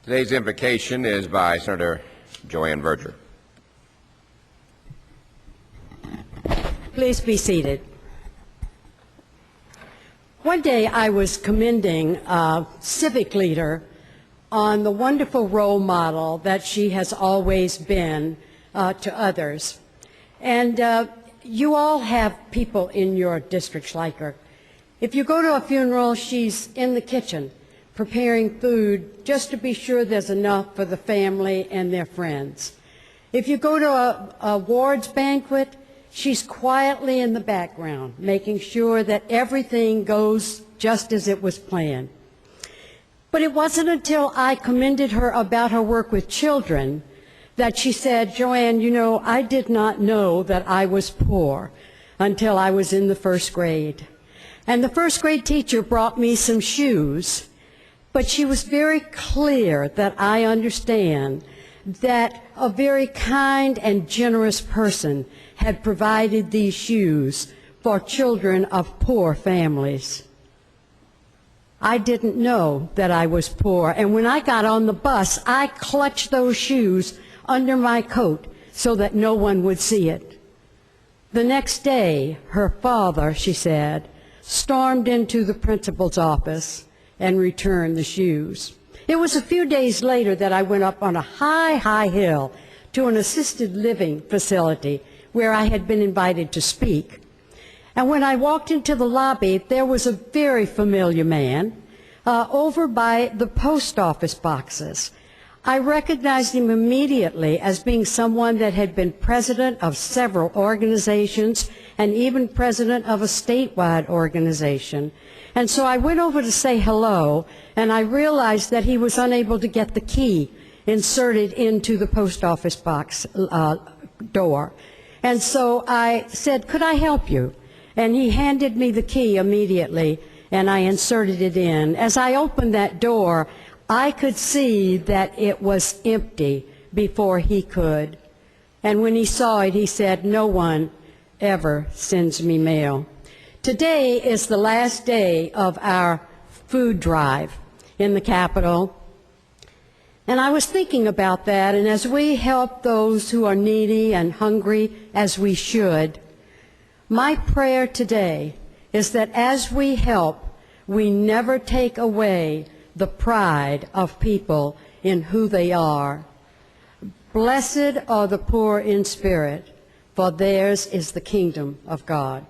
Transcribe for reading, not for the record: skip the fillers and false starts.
Today's invocation is by Senator Joanne Verger. Please be seated. One day I was commending a civic leader on the wonderful role model that she has always been to others. And you all have people in your districts like her. If you go to a funeral, she's in the kitchen preparing food just to be sure there's enough for the family and their friends. If you go to a ward's banquet, she's quietly in the background, making sure that everything goes just as it was planned. But it wasn't until I commended her about her work with children that she said, "Joanne, you know, I did not know that I was poor until I was in the first grade. And the first grade teacher brought me some shoes, but she was very clear that I understand that a very kind and generous person had provided these shoes for children of poor families." I didn't know that I was poor, and when I got on the bus, I clutched those shoes under my coat so that no one would see it. The next day, her father, she said, stormed into the principal's office and returned the shoes. It was a few days later that I went up on a high hill to an assisted living facility where I had been invited to speak. And when I walked into the lobby, there was a very familiar man over by the post office boxes. I recognized him immediately as being someone that had been president of several organizations and even president of a statewide organization. And so I went over to say hello, and I realized that he was unable to get the key inserted into the post office box door. And so I said, "Could I help you?" And he handed me the key immediately, and I inserted it in. As I opened that door, I could see that it was empty before he could. And when he saw it, he said, "No one ever sends me mail." Today is the last day of our food drive in the Capitol. And I was thinking about that, and as we help those who are needy and hungry, as we should, my prayer today is that as we help, we never take away the pride of people in who they are. Blessed are the poor in spirit, for theirs is the kingdom of God.